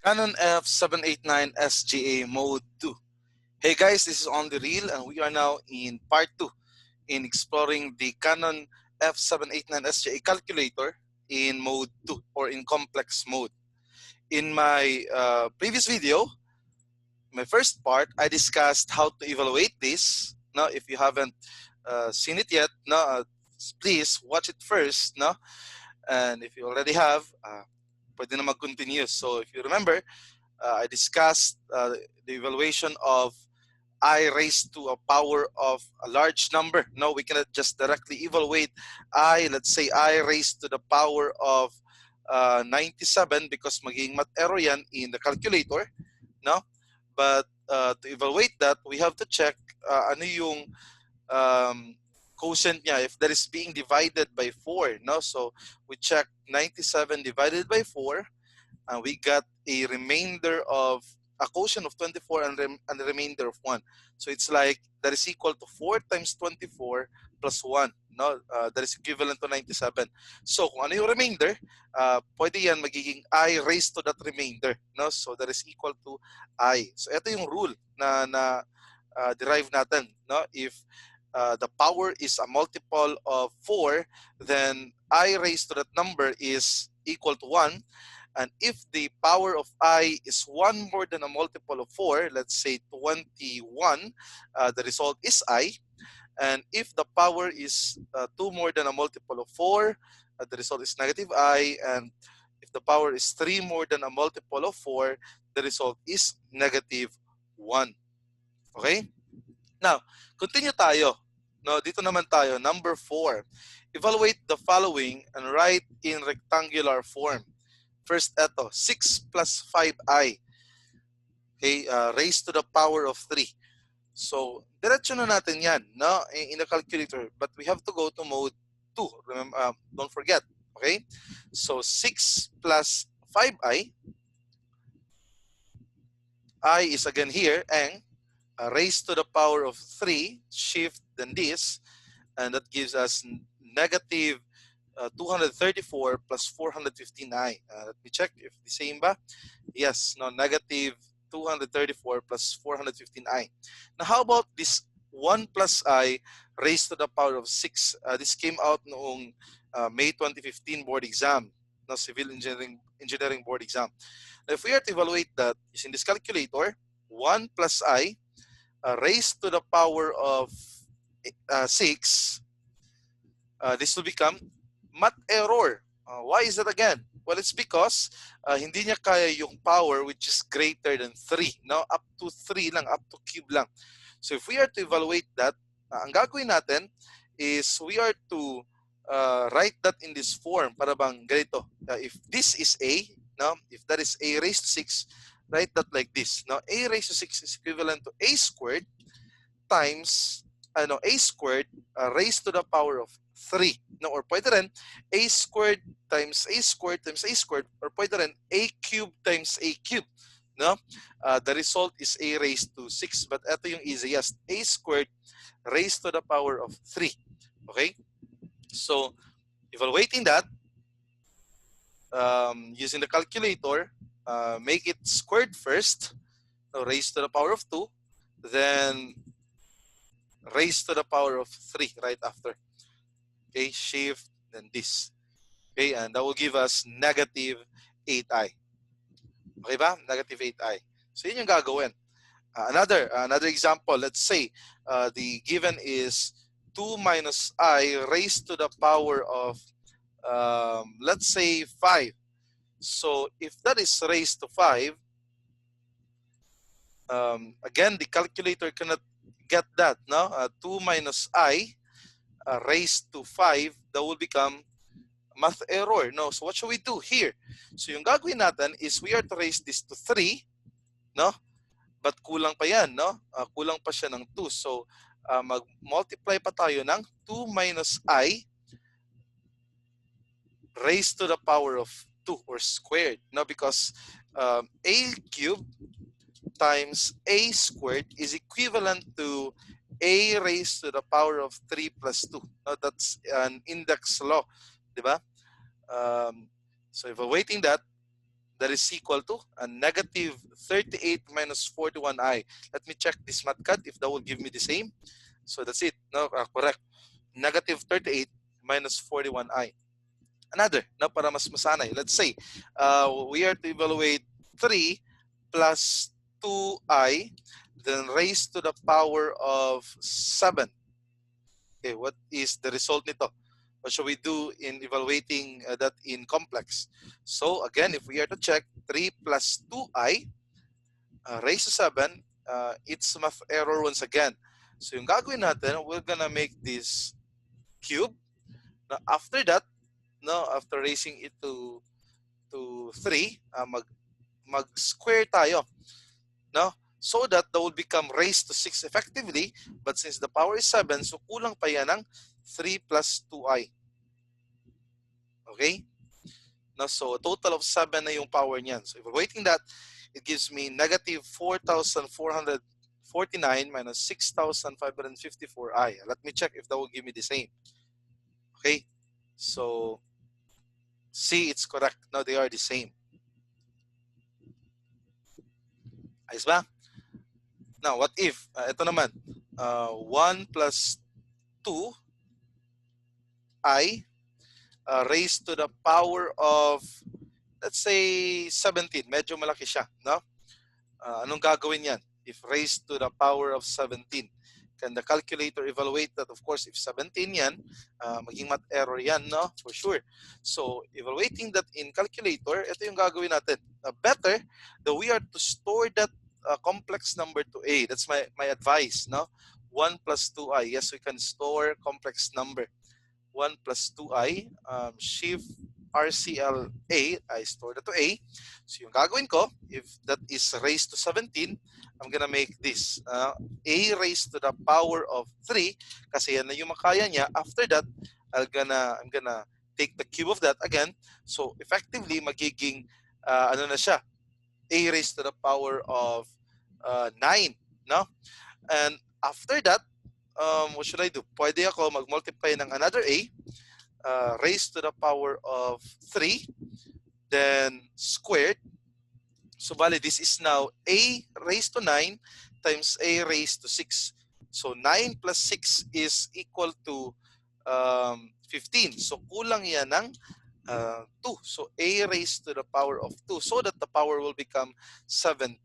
CANON F-789SGA Mode 2. Hey guys, this is On The Reel and we are now in part 2 in exploring the CANON F-789SGA calculator in Mode 2 or in complex mode. In my previous video, my first part, I discussed how to evaluate this. Now, if you haven't seen it yet, please watch it first. And if you already have, pwede na mag-continue. So if you remember, I discussed the evaluation of I raised to a power of a large number. No, we cannot just directly evaluate I. Let's say I raised to the power of 97 because magiging math error yan in the calculator. No? But to evaluate that, we have to check ano yung quotient niya if that is being divided by 4. No? So we check 97 divided by 4. And we got a remainder of a quotient of 24 and a remainder of 1. So it's like that is equal to 4 times 24 plus 1. No? That is equivalent to 97. So kung ano yung remainder, pwede yan magiging I raised to that remainder. No? So that is equal to I. So ito yung rule na derive natin. No? If the power is a multiple of 4, then I raised to that number is equal to 1. And if the power of I is 1 more than a multiple of 4, let's say 21, the result is I. And if the power is 2 more than a multiple of 4, the result is negative I. And if the power is 3 more than a multiple of 4, the result is negative 1. Okay? Now, continue tayo. No, dito naman tayo, number 4. Evaluate the following and write in rectangular form. First, eto, 6 plus 5i, okay, raised to the power of 3. So, diretso na natin yan, no, in the calculator. But we have to go to mode 2. Remember, don't forget, okay? So, 6 plus 5i, I is again here, and raised to the power of 3, shift, then this, and that gives us negative 234 plus 415i. Let me check if the same ba. Yes, no, negative 234 plus 415i. Now, how about this 1 plus I raised to the power of 6? This came out noong May 2015 board exam, no, civil engineering board exam. Now, if we are to evaluate that using this calculator, 1 plus I raised to the power of 6, this will become math error. Why is that again? Well, it's because hindi niya kaya yung power which is greater than 3. No? Up to 3 lang, up to cube lang. So if we are to evaluate that, ang gagawin natin is we are to write that in this form. Para bang ganito. If this is A, no? If that is A raised to 6, write that like this. No? A raised to 6 is equivalent to A squared times A squared raised to the power of 3. No, or pwede rin A squared times A squared times A squared, or pwede rin A cubed times A cubed. No? The result is A raised to 6. But ito yung easiest. A squared raised to the power of 3. Okay? So, evaluating that, using the calculator, make it squared first, so raised to the power of 2, then raised to the power of 3 right after. Okay, shift, then this. Okay, and that will give us negative 8i. Okay ba? Negative 8i. So yun yung gagawin. Another example, let's say the given is 2 minus I raised to the power of, let's say, 5. So if that is raised to 5, again, the calculator cannot get that. No? 2 minus I raised to 5, that will become math error. No? So what should we do here? So yung gagawin natin is we are to raise this to 3, no? But kulang pa yan, no? Kulang pa siya ng 2. So mag-multiply pa tayo ng 2 minus I raised to the power of 2 or squared, no? Because A cubed times A squared is equivalent to A raised to the power of 3 plus 2. No, that's an index law, di ba? So evaluating that, that is equal to a negative 38 minus 41i. Let me check this matcut if that will give me the same. So that's it. No, correct. Negative 38 minus 41i. Another, no, para mas masanay. Let's say we are to evaluate 3 plus 2i, then raised to the power of 7. Okay, what is the result nito? What should we do in evaluating that in complex? So again, if we are to check 3 plus 2i raised to 7, it's math error once again. So yung gagawin natin, we're gonna make this cube. Now after that, no, after raising it to 3, mag-square tayo, no? So that that will become raised to 6 effectively, but since the power is 7, so kulang pa yan ng 3 plus 2i. Okay? No, so a total of 7 na yung power niyan. So evaluating that, it gives me negative 4,449 minus 6,554i. Let me check if that will give me the same. Okay? So, see, it's correct. Now they are the same. Ayos ba? Now, what if, ito naman, 1 plus 2i raised to the power of, let's say, 17. Medyo malaki siya, no? Anong gagawin yan? If raised to the power of 17. Can the calculator evaluate that? Of course, if 17 yan, maging math error yan, no? For sure. So, evaluating that in calculator, ito yung gagawin natin. Better that we are to store that complex number to A. That's my advice, no? 1 plus 2i. Yes, we can store complex number. 1 plus 2i, shift RCLA, I store that to A. So yung gagawin ko, if that is raised to 17, I'm gonna make this A raised to the power of 3 kasi yan na yung makaya niya. After that, I'm gonna take the cube of that again. So effectively, magiging ano na siya, A raised to the power of 9, no? And after that, what should I do? Pwede ako mag-multiply ng another A, raised to the power of 3, then squared. So, bali, this is now A raised to 9 times A raised to 6. So, 9 plus 6 is equal to 15. So, kulang yan ng 2. So, A raised to the power of 2 so that the power will become 17.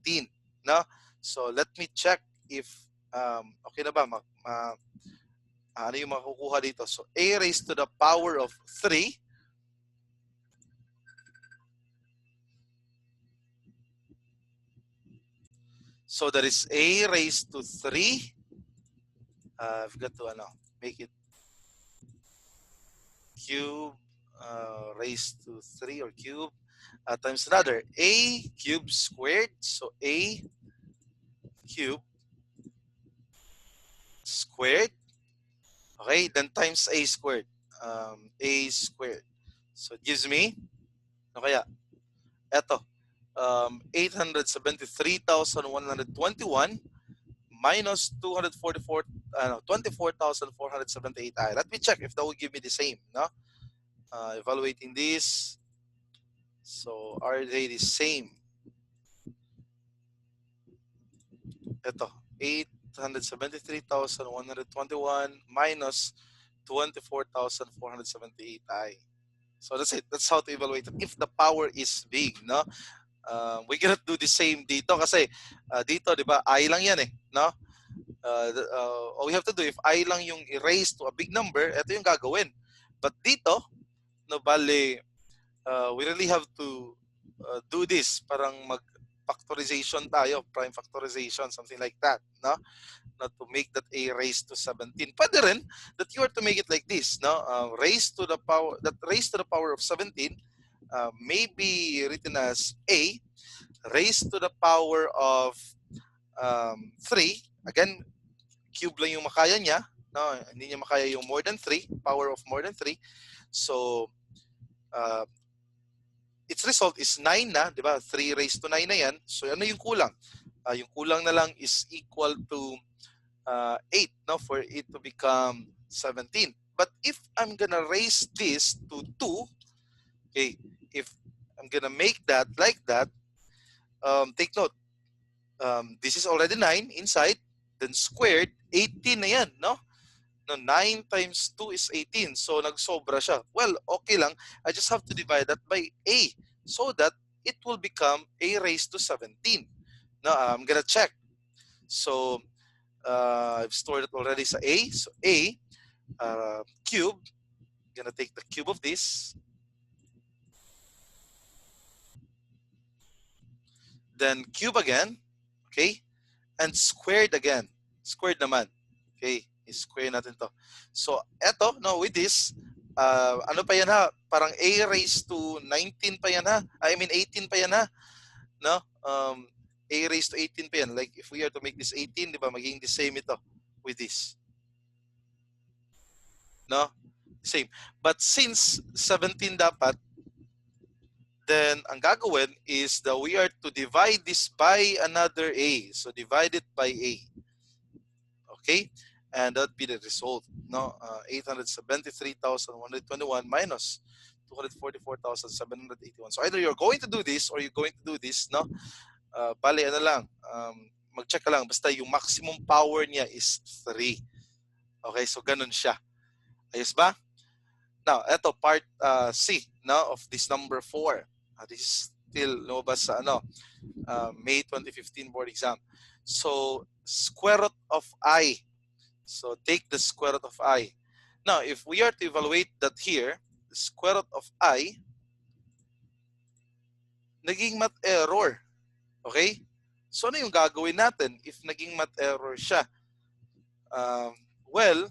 No? So, let me check if okay na ba? Ano yung makukuha dito? So, A raised to the power of 3. So, that is A raised to 3. I've got to make it cube raised to 3 or cube times another. A cube squared. So, A cube squared. Okay, then times A squared. A squared. So, it gives me, ano kaya? Eto, 873,121 minus 24,478i. Let me check if that will give me the same. No? Evaluating this. So, are they the same? Ito, 873,121 minus 24,478i. So that's it. That's how to evaluate it. If the power is big, no? We cannot do the same dito kasi dito, di ba, I lang yan eh, no? All we have to do, if I lang yung erase to a big number, ito yung gagawin. But dito, no, bale, we really have to do this. Parang mag-factorization tayo, prime factorization, something like that, no? Not to make that A raised to 17. Pwede rin that you are to make it like this, no? Raised to the power, that raised to the power of 17 may be written as A raised to the power of 3. Again, cube lang yung makaya niya, no? Hindi niya makaya yung more than 3, power of more than 3. So, its result is 9 na, di ba? 3 raised to 9 na yan. So, ano yung kulang? Yung kulang na lang is equal to 8, no, for it to become 17. But if I'm gonna raise this to 2, okay, if I'm gonna make that like that. Take note, this is already 9 inside, then squared, 18 na yan, no? No, 9 times 2 is 18. So, nagsobra siya. Well, okay lang. I just have to divide that by A so that it will become A raised to 17. Now, I'm gonna check. So, I've stored it already sa A. So, A, cube. Gonna take the cube of this. Then, cube again. Okay? And squared again. Squared naman. Okay? I-square natin to. So, eto, no, with this, ano pa yan ha? Parang A raised to 19 pa yan ha? I mean, 18 pa yan ha? No? A raised to 18 pa yan. Like, if we are to make this 18, di ba, magiging the same ito with this. No? Same. But since 17 dapat, then ang gagawin is that we are to divide this by another A. So, divide it by A. Okay? And that would be the result. No? 873,121 minus 244,781. So, either you're going to do this or you're going to do this. No? Bale, ano lang. Mag-check ka lang. Basta yung maximum power niya is 3. Okay? So, ganun siya. Ayos ba? Now, eto part C, no, of this number 4. This is still lumabas sa May 2015 board exam. So, square root of I. So, take the square root of I. Now, if we are to evaluate that here, the square root of I, naging math error. Okay? So, ano yung gagawin natin if naging math error siya? Well,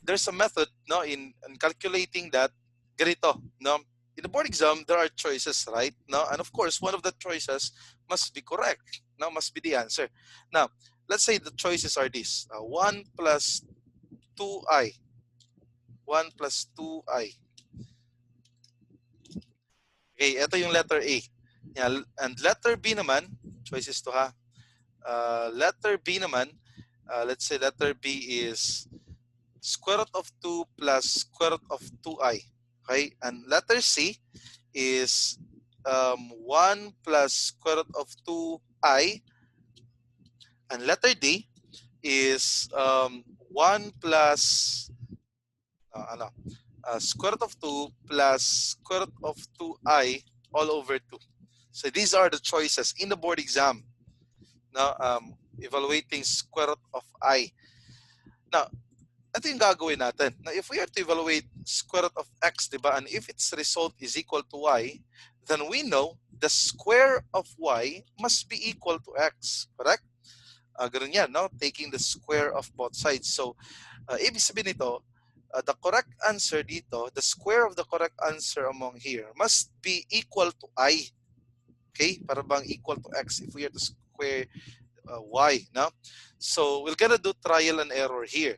there's a method, no, in calculating that. Ganito, no? In the board exam, there are choices, right? No, and of course, one of the choices must be correct. No, must be the answer. Now, let's say the choices are this: 1 plus 2i, 1 plus 2i. Okay, ito yung letter A. Yeah, and letter B naman, choices to ha. Letter B naman, let's say letter B is square root of 2 plus square root of 2i. Okay, and letter C is 1 plus square root of 2i, and letter D is 1 plus square root of 2 plus square root of 2i all over 2. So these are the choices in the board exam. Now, evaluating square root of I. Now, ito yung gagawin natin. Now, if we are to evaluate square root of x, diba, and if its result is equal to y, then we know the square of y must be equal to x. Correct? Ganun yan, no? Taking the square of both sides. So, ibig sabihin nito, the correct answer dito, the square of the correct answer among here must be equal to I. Okay? Para bang equal to x if we are to square y, no? So, we're gonna do trial and error here.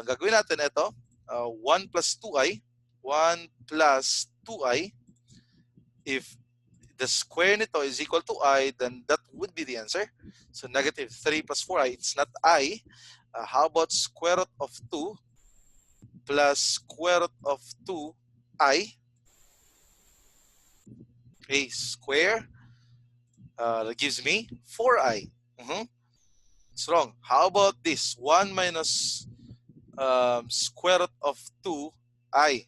Gagawin natin ito, 1 plus 2i, 1 plus 2i. If the square nito is equal to I, then that would be the answer. So negative 3 plus 4i, it's not I. How about square root of 2 plus square root of 2i? Okay, square, that gives me 4i. It's wrong. How about this? 1 minus square root of 2i.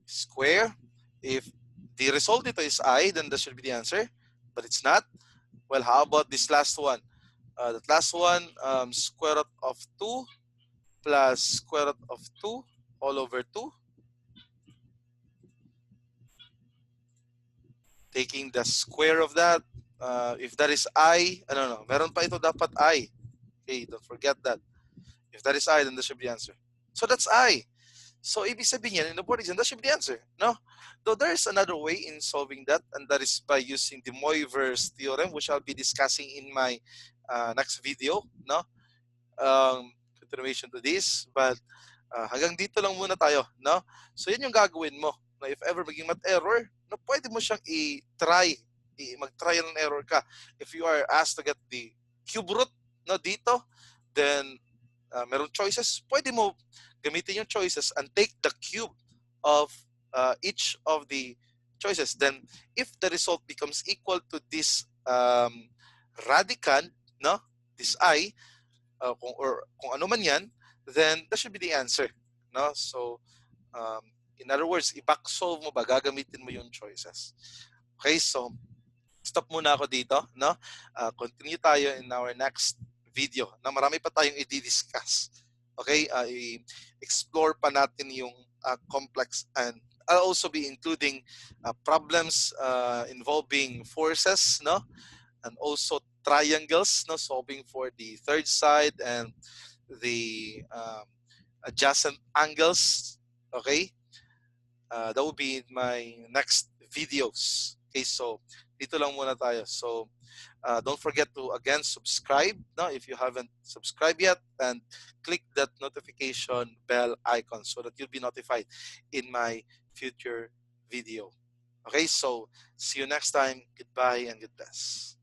Square. If the result nito is I, then that should be the answer. But it's not. Well, how about this last one? That last one, square root of 2 plus square root of 2 all over 2. Taking the square of that. If that is I don't know. Meron pa ito dapat I. Okay, don't forget that. If that is I, then that should be the answer. So that's I. So, ibig sabihin yan, in the board exam, that should be the answer. No? Though there is another way in solving that, and that is by using the Moivre's theorem, which I'll be discussing in my next video. No? Continuation to this. But hanggang dito lang muna tayo. No? So, yan yung gagawin mo. Na if ever maging math error, no, pwede mo siyang i-try. Mag-trial and error ka. If you are asked to get the cube root, no, dito, then meron choices, pwede mo gamitin yung choices and take the cube of each of the choices. Then if the result becomes equal to this radicand, no, this I, or kung ano man yan, then that should be the answer. No? So, in other words, i-backsolve mo ba, gagamitin mo yung choices. Okay, so stop muna ako dito. No? Continue tayo in our next video. Na marami pa tayong i-discuss. Okay, i-explore pa natin yung complex, and I'll also be including problems involving forces, no, and also triangles, no, solving for the third side and the adjacent angles. Okay, that will be in my next videos. Okay, so dito lang muna tayo. So don't forget to again subscribe, no, if you haven't subscribed yet, and click that notification bell icon so that you'll be notified in my future video. Okay, so see you next time. Goodbye and God bless.